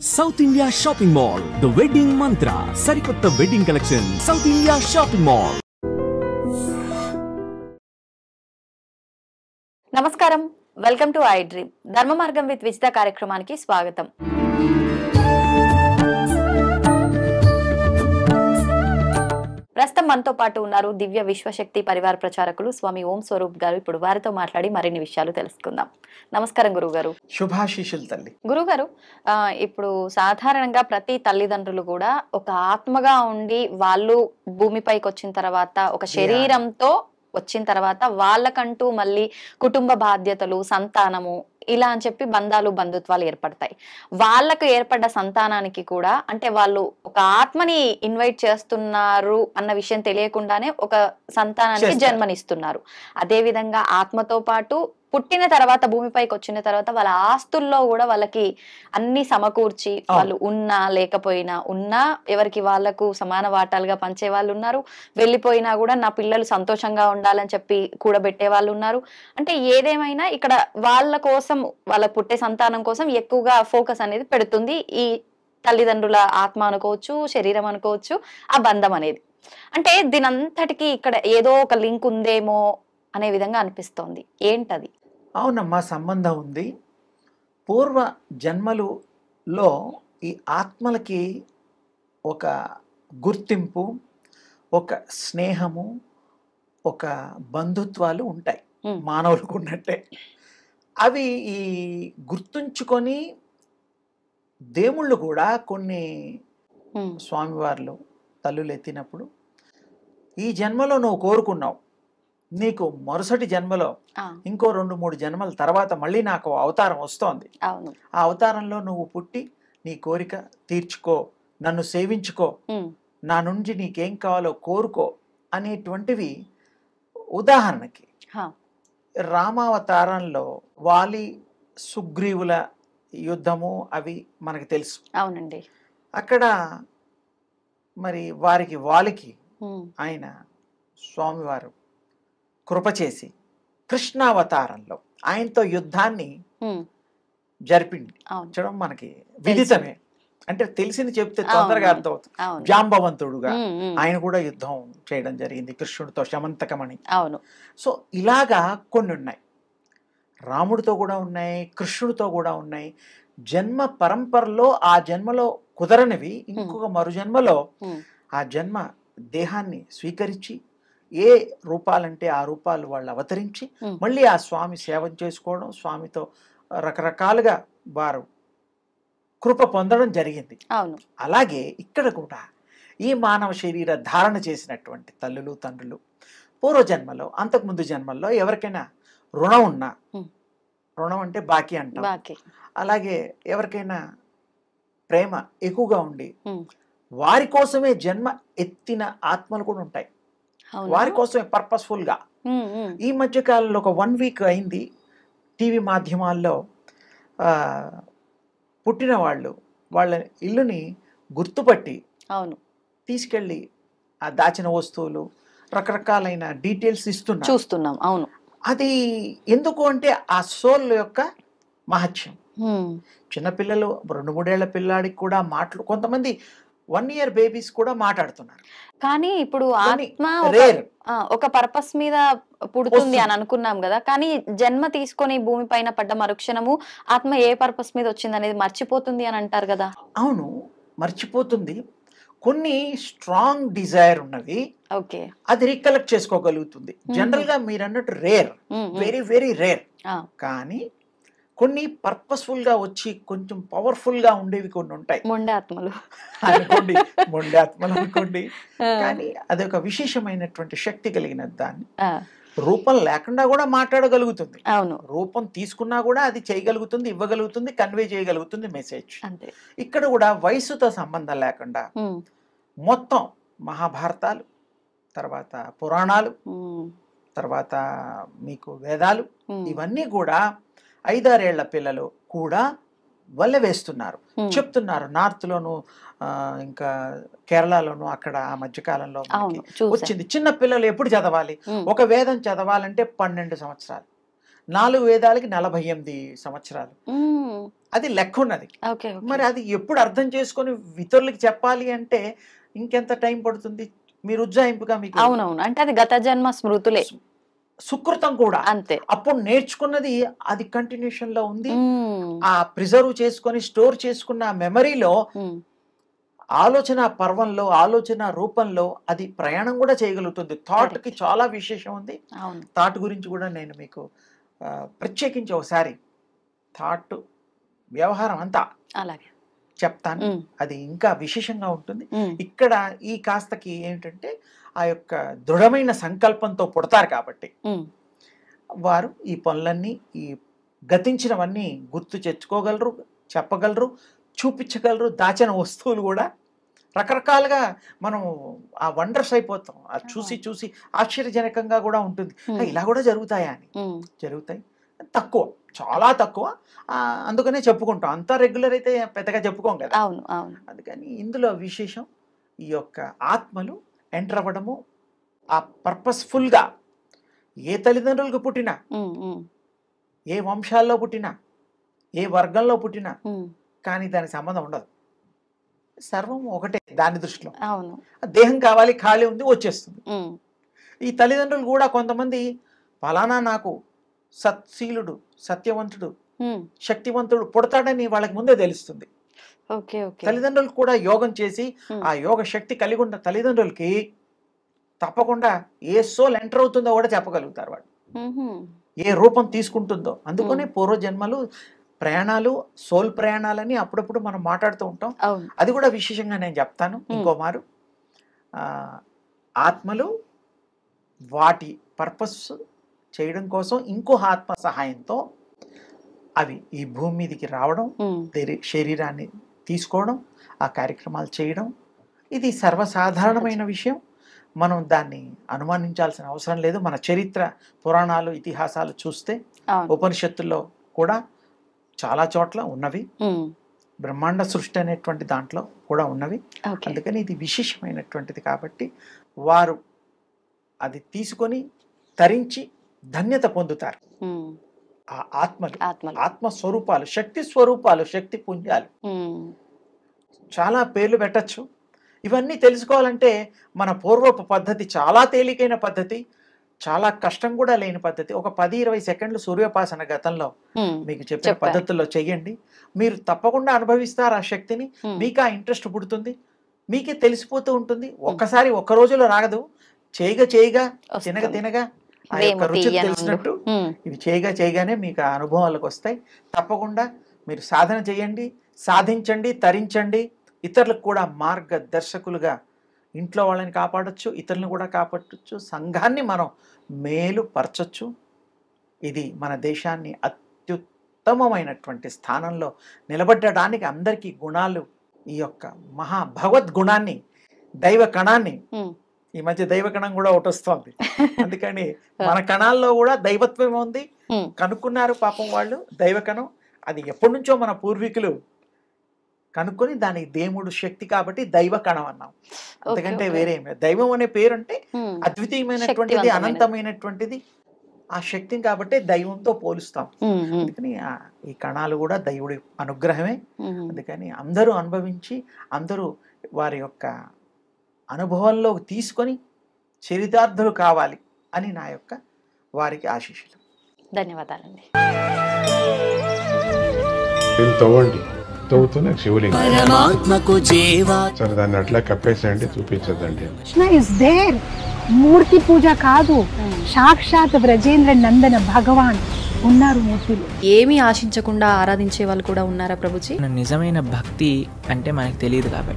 South India shopping mall the wedding మంత్ర సరికొత్త wedding collection south India shopping mall. నమస్కారం, welcome to I dream. ధర్మ మార్గం with Vijitha కార్యక్రమానికి స్వాగతం. ప్రస్తుతం మనతో పాటు ఉన్నారు దివ్య విశ్వశక్తి పరివార ప్రచారకులు స్వామి ఓం స్వరూప్ గారు. ఇప్పుడు వారితో మాట్లాడి మరిన్ని విషయాలు తెలుసుకుందాం. నమస్కారం గురుగారు. శుభాశీషులు తల్లి. గురుగారు, ఇప్పుడు సాధారణంగా ప్రతి తల్లిదండ్రులు కూడా ఒక ఆత్మగా ఉండి వాళ్ళు భూమిపైకి వచ్చిన తర్వాత ఒక శరీరంతో వచ్చిన తర్వాత వాళ్ళకంటూ మళ్ళీ కుటుంబ బాధ్యతలు, సంతానము ఇలా అని చెప్పి బంధాలు, బంధుత్వాలు ఏర్పడతాయి. వాళ్ళకు ఏర్పడ్డ సంతానానికి కూడా అంటే వాళ్ళు ఒక ఆత్మని ఇన్వైట్ చేస్తున్నారు అన్న విషయం తెలియకుండానే ఒక సంతానానికి జన్మనిస్తున్నారు. అదే విధంగా ఆత్మతో పాటు పుట్టిన తర్వాత భూమిపైకి వచ్చిన తర్వాత వాళ్ళ ఆస్తుల్లో కూడా వాళ్ళకి అన్ని సమకూర్చి వాళ్ళు ఉన్నా లేకపోయినా ఉన్నా ఎవరికి వాళ్ళకు సమాన వాటాలుగా పంచే వాళ్ళు ఉన్నారు. వెళ్ళిపోయినా కూడా నా పిల్లలు సంతోషంగా ఉండాలని చెప్పి కూడబెట్టే వాళ్ళు ఉన్నారు. అంటే ఏదేమైనా ఇక్కడ వాళ్ళ కోసం, వాళ్ళ పుట్టే సంతానం కోసం ఎక్కువగా ఫోకస్ అనేది పెడుతుంది ఈ తల్లిదండ్రుల ఆత్మ అనుకోవచ్చు, శరీరం అనుకోవచ్చు, ఆ బంధం అనేది. అంటే దీనంతటికి ఇక్కడ ఏదో ఒక లింక్ ఉందేమో అనే విధంగా అనిపిస్తోంది. ఏంటది? అవునమ్మా, సంబంధం ఉంది. పూర్వ జన్మలులో ఈ ఆత్మలకి ఒక గుర్తింపు, ఒక స్నేహము, ఒక బంధుత్వాలు ఉంటాయి మానవులకు ఉన్నట్టే. అవి ఈ గుర్తుంచుకొని దేవుళ్ళు కూడా కొన్ని స్వామివార్లు తల్లులు ఎత్తినప్పుడు ఈ జన్మలో నువ్వు కోరుకున్నావు, నీకు మరుసటి జన్మలో ఇంకో 2-3 జన్మల తర్వాత మళ్ళీ నాకు అవతారం వస్తోంది. ఆ అవతారంలో నువ్వు పుట్టి నీ కోరిక తీర్చుకో, నన్ను సేవించుకో, నా నుంచి నీకేం కావాలో కోరుకో అనేటువంటివి. ఉదాహరణకి రామావతారంలో వాలి సుగ్రీవుల యుద్ధము అవి మనకు తెలుసు. అవునండి. అక్కడ మరి వారికి ఆయన స్వామివారు కృపచేసి కృష్ణావతారంలో ఆయనతో యుద్ధాన్ని జరిపించడం మనకి విదితమే. అంటే తెలిసింది చెప్తే తొందరగా అర్థమవుతుంది. జాంబవంతుడుగా ఆయన కూడా యుద్ధం చేయడం జరిగింది కృష్ణుడితో, శమంతకమణి. సో ఇలాగా కొన్ని ఉన్నాయి, రాముడితో కూడా ఉన్నాయి, కృష్ణుడితో కూడా ఉన్నాయి. జన్మ పరంపరలో ఆ జన్మలో కుదరనివి ఇంకొక మరు జన్మలో ఆ జన్మ దేహాన్ని స్వీకరించి ఏ రూపాలంటే ఆ రూపాలు వాళ్ళు అవతరించి మళ్ళీ ఆ స్వామి సేవ చేసుకోవడం, స్వామితో రకరకాలుగా వారు కృప పొందడం జరిగింది. అలాగే ఇక్కడ కూడా ఈ మానవ శరీర ధారణ చేసినటువంటి తల్లులు, తండ్రులు పూర్వజన్మలో, అంతకుముందు జన్మల్లో ఎవరికైనా రుణం ఉన్నా, రుణం అంటే బాకీ అంటాం, అలాగే ఎవరికైనా ప్రేమ ఎక్కువగా ఉండి వారి కోసమే జన్మ ఎత్తిన ఆత్మలు కూడా ఉంటాయి. వారి కోసమే పర్పస్ఫుల్ గా. ఈ మధ్య కాలంలో ఒక 1 వీక్ అయింది, టీవీ మాధ్యమాల్లో పుట్టిన వాళ్ళు వాళ్ళ ఇల్లుని గుర్తుపట్టి తీసుకెళ్ళి ఆ దాచిన వస్తువులు, రకరకాలైన డీటెయిల్స్ చూస్తున్నాం. అవును, అది ఎందుకు అంటే ఆ సోల్ యొక్క మహత్యం. చిన్నపిల్లలు, 2-3 ఏళ్ల పిల్లాడికి కూడా మాటలు, కొంతమంది 1 year బేబీస్ కూడా మాట్లాడుతున్నారు. కానీ ఇప్పుడు ఆత్మ ఒక పర్పస్ మీద పుడుతుంది అని అనుకున్నాం కదా, కానీ జన్మ తీసుకొని భూమి పైన పడ్డ మరుక్షణము ఆత్మ ఏ పర్పస్ మీద వచ్చింది అనేది మర్చిపోతుంది అని అంటారు కదా. అవును, మర్చిపోతుంది. కొన్ని స్ట్రాంగ్ డిజైర్ ఉన్నవి అది రీకలెక్ట్ చేసుకోగలుగుతుంది. జనరల్ గా మీరు అన్నట్టు రేర్, వెరీ వెరీ రేర్. కానీ కొన్ని పర్పస్ఫుల్ గా వచ్చి కొంచెం పవర్ఫుల్ గా ఉండేవి కొన్ని ఉంటాయి. మొండే ఆత్మలు అనుకోండి. కానీ అదొక విశేషమైనటువంటి శక్తి కలిగిన దాన్ని. రూపం లేకుండా కూడా మాట్లాడగలుగుతుంది, రూపం తీసుకున్నా కూడా అది చేయగలుగుతుంది, ఇవ్వగలుగుతుంది, కన్వే చేయగలుగుతుంది మెసేజ్. ఇక్కడ కూడా వయసుతో సంబంధం లేకుండా మొత్తం మహాభారతాలు, తర్వాత పురాణాలు, తర్వాత మీకు వేదాలు, ఇవన్నీ కూడా 5-6 ఏళ్ల పిల్లలు కూడా వల్ల వేస్తున్నారు, చెప్తున్నారు. నార్త్ లోను, ఇంకా కేరళలోను అక్కడ ఆ మధ్యకాలంలో వచ్చింది. చిన్న పిల్లలు ఎప్పుడు చదవాలి? ఒక వేదం చదవాలంటే 12 సంవత్సరాలు, 4 వేదాలకి 48 సంవత్సరాలు. అది లెక్క ఉన్నది. మరి అది ఎప్పుడు అర్థం చేసుకొని ఇతరులకి చెప్పాలి అంటే ఇంకెంత టైం పడుతుంది? మీరు ఉజ్జాయింపుగా మీకు అవునవును అంటే అది గత జన్మ స్మృతులే, సుకృతం కూడా అంతే. అప్పుడు నేర్చుకున్నది అది కంటిన్యూషన్ లో ఉంది. ఆ ప్రిజర్వ్ చేసుకొని స్టోర్ చేసుకున్న మెమరీలో ఆలోచన పర్వంలో ఆలోచన రూపంలో అది ప్రయాణం కూడా చేయగలుగుతుంది. థాట్ కి చాలా విశేషం ఉంది. థాట్ గురించి కూడా నేను మీకు ప్రత్యేకించి ఒకసారి థాట్ వ్యవహారం అంతా అలాగే చెప్తాను. అది ఇంకా విశేషంగా ఉంటుంది. ఇక్కడ ఈ కాస్తకి ఏంటంటే ఆ యొక్క దృఢమైన సంకల్పంతో పుడతారు కాబట్టి వారు ఈ పనులన్నీ ఈ గతించినవన్నీ గుర్తు తెచ్చుకోగలరు, చెప్పగలరు, చూపించగలరు. దాచిన వస్తువులు కూడా రకరకాలుగా మనం ఆ వండర్స్ అయిపోతాం. అది చూసి చూసి ఆశ్చర్యజనకంగా కూడా ఉంటుంది. ఇలా కూడా జరుగుతాయా అని. జరుగుతాయి, తక్కువ, చాలా తక్కువ. అందుకనే చెప్పుకుంటాం. అంతా రెగ్యులర్ అయితే పెద్దగా చెప్పుకోం కదా. అందుకని ఇందులో విశేషం ఈ యొక్క ఆత్మలు ఎంటర్ అవ్వడము, ఆ పర్పస్ఫుల్గా ఏ తల్లిదండ్రులకు పుట్టినా, ఏ వంశాల్లో పుట్టినా, ఏ వర్గంలో పుట్టినా కానీ దానికి సంబంధం ఉండదు. సర్వం ఒకటే దాని దృష్టిలో. దేహం కావాలి, ఖాళీ ఉంది, వచ్చేస్తుంది. ఈ తల్లిదండ్రులు కూడా కొంతమంది ఫలానా నాకు సత్శీలుడు, సత్యవంతుడు, శక్తివంతుడు పుడతాడని వాళ్ళకి ముందే తెలుస్తుంది. తల్లిదండ్రులు కూడా యోగం చేసి ఆ యోగ శక్తి కలిగి ఉన్న తల్లిదండ్రులకి తప్పకుండా ఏ సోల్ ఎంటర్ అవుతుందో కూడా చెప్పగలుగుతారు వాళ్ళు, ఏ రూపం తీసుకుంటుందో. అందుకనే పూర్వజన్మలు ప్రయాణాలు, సోల్ ప్రయాణాలని అప్పుడప్పుడు మనం మాట్లాడుతూ ఉంటాం. అది కూడా విశేషంగా నేను చెప్తాను ఇంకోమారు. ఆత్మలు వాటి పర్పస్ చేయడం కోసం ఇంకో ఆత్మ సహాయంతో అవి ఈ భూమి మీదకి రావడం, శరీరాన్ని తీసుకోవడం, ఆ కార్యక్రమాలు చేయడం, ఇది సర్వసాధారణమైన విషయం. మనం దాన్ని అనుమానించాల్సిన అవసరం లేదు. మన చరిత్ర, పురాణాలు, ఇతిహాసాలు చూస్తే ఉపనిషత్తుల్లో కూడా చాలా చోట్ల ఉన్నవి. బ్రహ్మాండ సృష్టి అనేటువంటి దాంట్లో కూడా ఉన్నవి. అందుకని ఇది విశేషమైనటువంటిది కాబట్టి వారు అది తీసుకొని తరించి ధన్యత పొందుతారు. ఆ ఆత్మలు, ఆత్మస్వరూపాలు, శక్తి స్వరూపాలు, శక్తి పుంజాలు. చాలా పేర్లు పెట్టచ్చు. ఇవన్నీ తెలుసుకోవాలంటే మన పూర్వపు పద్ధతి చాలా తేలికైన పద్ధతి, చాలా కష్టం కూడా లేని పద్ధతి. ఒక 10-20 సెకండ్లు సూర్యోపాసన గతంలో మీకు చెప్పిన పద్ధతుల్లో చెయ్యండి. మీరు తప్పకుండా అనుభవిస్తారు ఆ శక్తిని. మీకు ఆ ఇంట్రెస్ట్ పుడుతుంది, మీకే తెలిసిపోతూ ఉంటుంది. ఒక్కసారి ఒక్క రోజులో రాగదు. చేయగా చేయగా, తినగా తినగా ఆ యొక్క రుచి తెలిసినట్టు ఇవి చేయగా చేయగానే మీకు ఆ అనుభవాలకు వస్తాయి. తప్పకుండా మీరు సాధన చేయండి, సాధించండి, తరించండి. ఇతరులకు కూడా మార్గదర్శకులుగా ఇంట్లో వాళ్ళని కాపాడచ్చు, ఇతరులను కూడా కాపాడచ్చు, సంఘాన్ని మనం మేలుపరచచ్చు. ఇది మన దేశాన్ని అత్యుత్తమమైనటువంటి స్థానంలో నిలబడడానికి అందరికీ గుణాలు, ఈ యొక్క మహా భగవద్గుణాన్ని, దైవ కణాన్ని, ఈ మధ్య దైవ కణం కూడా ఒకటి వస్తుంది. అందుకని మన కణాల్లో కూడా దైవత్వం ఉంది. కనుక్కున్నారు పాపం వాళ్ళు దైవ కణం. అది ఎప్పటి నుంచో మన పూర్వీకులు కనుక్కొని దానికి దేవుడు శక్తి కాబట్టి దైవ కణం అన్నాం. అంతకంటే వేరేం లేదు. దైవం అనే పేరు అంటే అద్వితీయమైనటువంటిది, అనంతమైనటువంటిది, ఆ శక్తిని కాబట్టి దైవంతో పోలుస్తాం. అందుకని ఈ కణాలు కూడా దైవుడి అనుగ్రహమే. అందుకని అందరూ అనుభవించి, అందరూ వారి యొక్క అనుభవంలో తీసుకొని చరితార్థులు కావాలి అని నా యొక్క వారికి ఆశీస్సులు. ధన్యవాదాలండి. తవ్వుతూనే శివలింగం సరే దాన్ని అట్లా కప్పేసేయండి, చూపించదండి. మూర్తి పూజ కాదు, సాక్షాత్ బ్రజేంద్ర నందన భగవాన్ ఉన్నారు మూర్తిలో. ఏమీ ఆశించకుండా ఆరాధించే వాళ్ళు కూడా ఉన్నారా ప్రభుజీ? నిజమైన భక్తి అంటే మనకు తెలియదు కాబట్టి